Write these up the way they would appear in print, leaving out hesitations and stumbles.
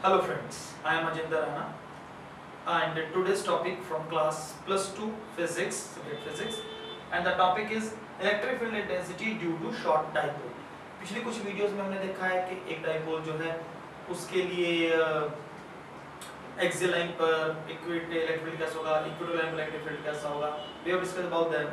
Hello friends, I am Ajinder Rana and today's topic from class plus 2 physics, subject physics, and the topic is electric field intensity due to short dipole. पिछली कुछ videos में हमने देखा है कि एक dipole जो है उसके लिए एक्सियल लाइन पर इलेक्ट्रिक फील्ड कैसा होगा, इक्वेटोरियल लाइन पर इलेक्ट्रिक फील्ड कैसा होगा, we have discussed about that.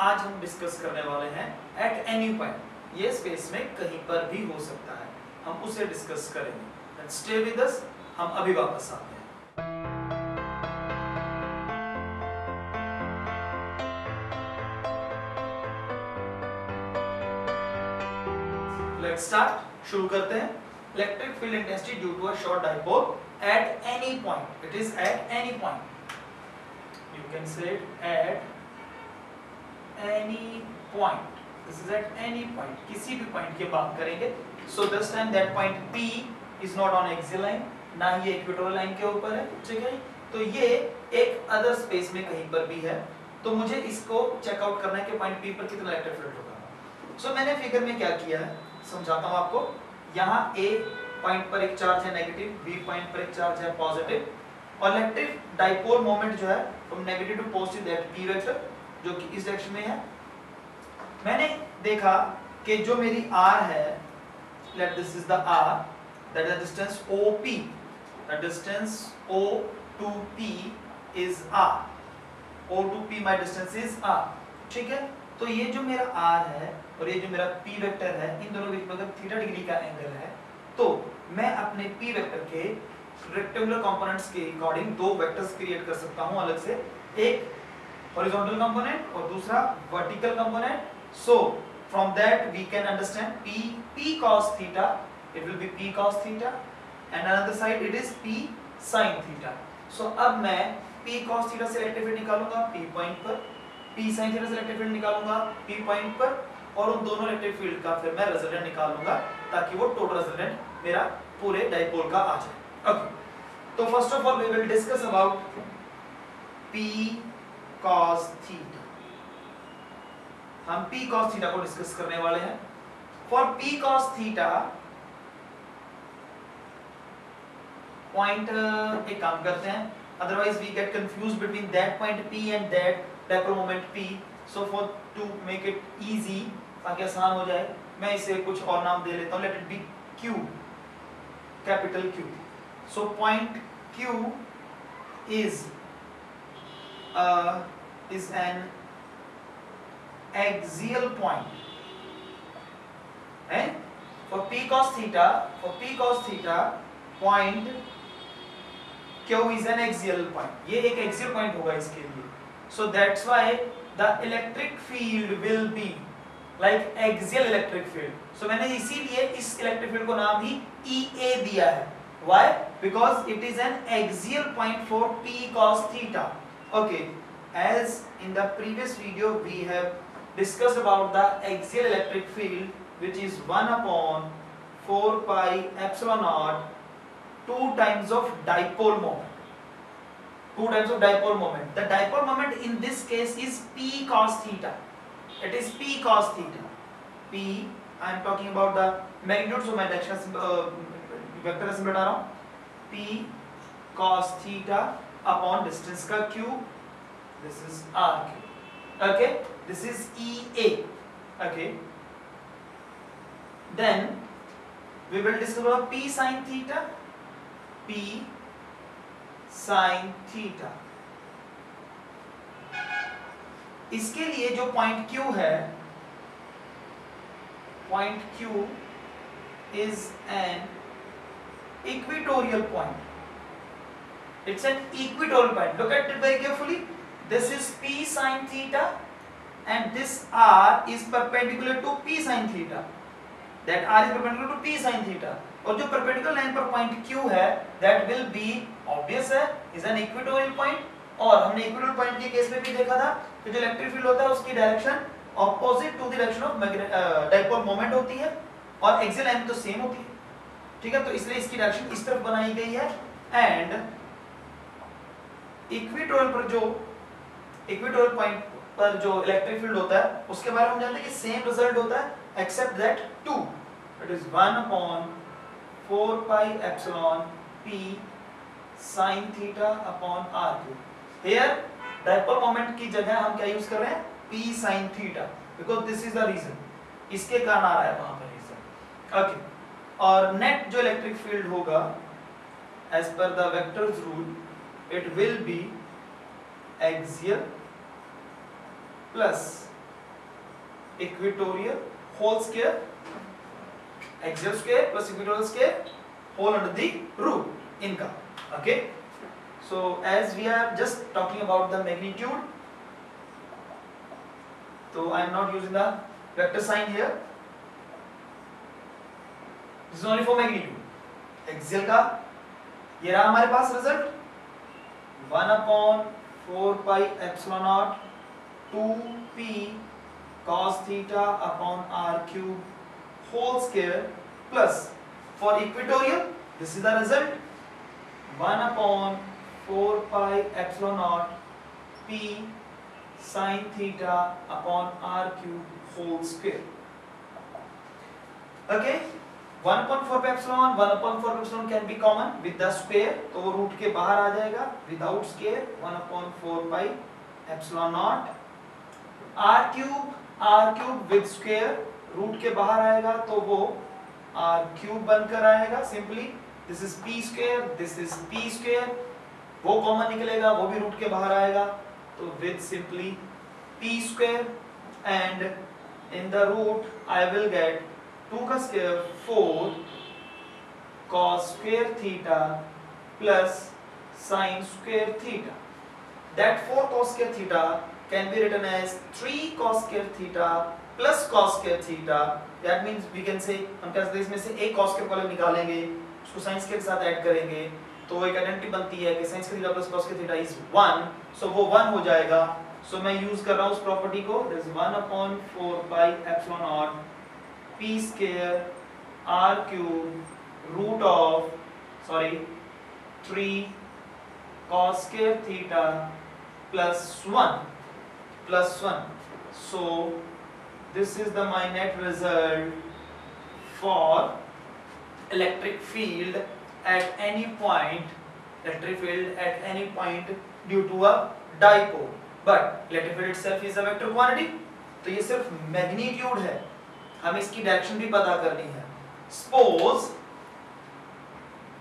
आज हम डिस्कस करने वाले हैं एट एनी पॉइंट, ये स्पेस में कहीं पर भी हो सकता है, हम उसे डिस्कस करेंगे। स्टे विद अस, हम अभी वापस आते हैं। लेट्स स्टार्ट, शुरू करते हैं। Electric field intensity due to a short dipole at any point, it is at any point, you can say it at any point, this is at any point, किसी भी पॉइंट की बात करेंगे। So this time that point P is not on axial line, ना ही ये equatorial line के ऊपर है, ठीक है। तो ये एक अदर स्पेस में कहीं पर भी है, तो मुझे इसको चेकआउट करना है कि पॉइंट P पर कितना इलेक्ट्रिक फील्ड होगा। सो मैंने फिगर में क्या किया है समझाता हूँ आपको। यहाँ A पॉइंट पर एक चार्ज है नेगेटिव, B पॉइंट पर एक चार्ज है पॉजिटिव, और इलेक्ट्रिक डाइपोल मोमेंट जो है from negative to positive that P vector, जो कि इस डायरेक्शन में है। मैंने देखा कि जो मेरी R है, let this is the R, that the distance OP, the distance O to P is R, O to P my distance is R, ठीक है। तो ये जो मेरा R है और ये जो मेरा P वेक्टर है, इन दोनों बीच में अगर थीटा डिग्री का एंगल है, तो मैं अपने P वेक्टर के रेक्टेंगुलर कंपोनेंट्स के अकॉर्डिंग दो वेक्टर्स क्रिएट कर सकता हूं अलग से, एक हॉरिजॉन्टल कंपोनेंट और दूसरा vertical component. So from that we can understand P cos theta, it will be P cos theta and another side it is P sin theta. So अब मैं P cos theta से electric field निकालूंगा P point पर, P sin theta से electric field निकालूंगा P point पर, और उन दोनों इलेक्ट्रिक फील्ड का फिर मैं रिजल्टेंट निकालूंगा ताकि वो टोटल रिजल्टेंट मेरा पूरे डाइपोल का आ जाए। ओके, तो first of all we will discuss about P cos theta। हम P cos theta को डिस्कस करने वाले हैं। For P cos theta point एक काम करते हैं, otherwise we get confuse between that point P and that dipole moment P। So for to make it easy, ताकि आसान हो जाए, मैं इसे कुछ और नाम दे लेता हूं, let it be Q, capital Q। So point Q is an axial point, है। for P cos theta point Q is an axial point, ये एक axial point होगा इसके लिए। So that's why the electric field will be like axial electric field. So मैंने इसीलिए इस electric field को नाम ही EA दिया है। Why? Because it is an axial point for P cos theta. Okay, as in the previous video we have discussed about the axial electric field, which is 1 upon 4 pi epsilon naught, 2 times of dipole moment, 2 times of dipole moment. The dipole moment in this case is P cos theta, it is P cos theta, P, I am talking about the magnitude, so मैं direction vector से बता रहा हूँ, P cos theta upon distance का Q, this is RQ, okay, this is EA, okay। Then we will discuss about P sin theta, P sin theta। इसके लिए जो point Q है, point Q is an equatorial point, it's an equatorial point, look at it very carefully, this is P sin theta and this R is perpendicular to P sin theta, that R is perpendicular to P sin theta, और जो perpendicular line पर point Q है that will be obvious है, is an equatorial point। और हमने equatorial point के case में भी देखा था कि जो इलेक्ट्रिक फील्ड होता है उसकी direction opposite to the direction of dipole moment होती है, और एक्सियल लाइन तो सेम होती है, ठीक है। तो इसलिए इसकी डायरेक्शन इस तरफ बनाई गई है, एंड इक्वेटोरियल पर जो इक्वेटोरियल पॉइंट पर जो इलेक्ट्रिक फील्ड होता है उसके बारे में हम जानते हैं कि सेम रिजल्ट होता है, except that 2, it is 1 upon 4 pi epsilon P sin theta upon r cube. Here dipole moment की जगह हम क्या यूज कर रहे हैं? P sin theta, because this is the reason. इसके कारण आ रहा है वहां पर रीजन. ओके. और नेट जो इलेक्ट्रिक फील्ड होगा as per the vectors rule, it will be axial plus equatorial whole square, axial square plus equatorial square whole under the root इनका. Okay, so as we are just talking about the magnitude, so I am not using the vector sign here. This is only for magnitude. Axial का ये रहा हमारे पास result 1/4 pi epsilon naught 2p cos theta upon r cube whole square plus for equatorial this is the result 1/4 pi epsilon naught p sin theta upon r cube whole square. Okay, 1/4 pi epsilon 1/4 pi epsilon can be common with the square, तो वो root के बाहर आ जाएगा. Without square 1/4 pi epsilon naught r cube with square root के बाहर आएगा तो वो r cube बनकर आएगा. Simply this is p square, this is p square, वो कॉमन निकलेगा, वो भी रूट के बाहर आएगा, तो with simply p square and in the root I will get 2 का square 4 cos square theta plus sin square theta. That 4 cos square theta can be written as 3 cos square theta plus cos square theta. That means we can say हम क्या सकते हैं इसमें से एक cos square column निकालेंगे, उसको sin square के साथ ऐड करेंगे तो एक आइडेंटिटी बनती है कि sin square theta plus cos square theta is 1. So वो 1 हो जाएगा. So मैं यूज कर रहा हूँ उस प्रॉपर्टी को. That is 1/4 pi epsilon naught p square r cube root of 3 cos square theta plus 1. So this is the my net result for electric field at any point, due to a dipole. But electric field itself is a vector quantity, तो ये सिर्फ magnitude है, हमें इसकी direction भी पता करनी है. Suppose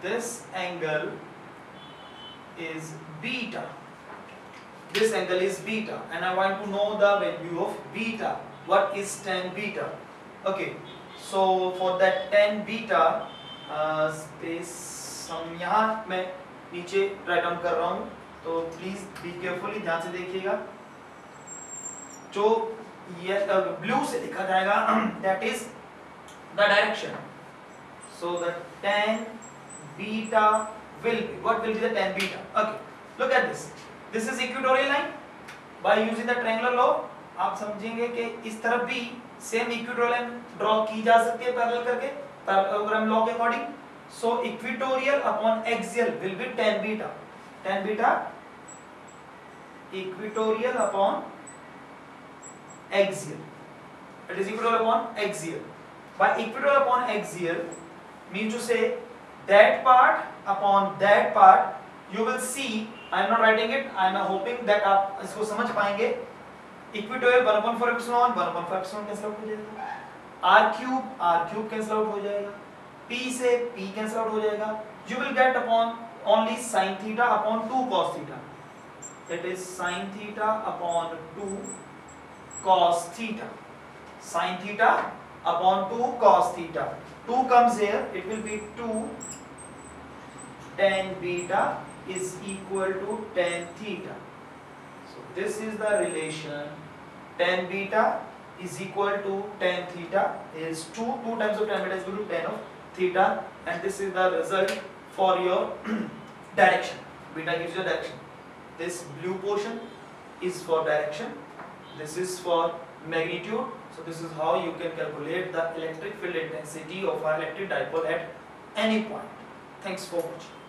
this angle is beta. This angle is beta and I want to know the value of beta. What is tan beta? Okay, so for that tan beta space हम यहाँ मैं नीचे राइट डाउन कर रहा हूँ, तो please be carefully, ध्यान से देखिएगा. जो ये ब्लू से लिखा जाएगा that is the direction. So the tan beta will be, what will be the tan beta? Okay, look at this. This is equatorial line. By using the triangular law आप समझेंगे कि इस तरफ भी सेम इक्वेटोरियल लाइन ड्रॉ की जा सकती है पैरेलल करके, पैरेललोग्राम लॉ के according. So equatorial upon axial will be tan beta. Tan beta equatorial upon axial. It is equatorial upon axial. By equatorial upon axial means to say that part upon that part. You will see, I am not writing it, I am hoping that आप इसको समझ पाएंगे. Equatorial 1/4 epsilon 1/4 epsilon cancel out हो जाएगा, r cube cancel out हो जाएगा, p से p cancel out हो जाएगा. You will get upon only sin theta upon 2 cos theta. That is sin theta upon 2 cos theta. Sin theta upon 2 cos theta. 2 comes here, it will be 2 tan beta is equal to tan theta. So this is the relation. Tan beta is equal to tan theta is 2 times of tan beta is equal to tan of theta, and this is the result for your direction. Beta gives you direction. This blue portion is for direction, this is for magnitude. So this is how you can calculate the electric field intensity of an electric dipole at any point. Thanks for watching.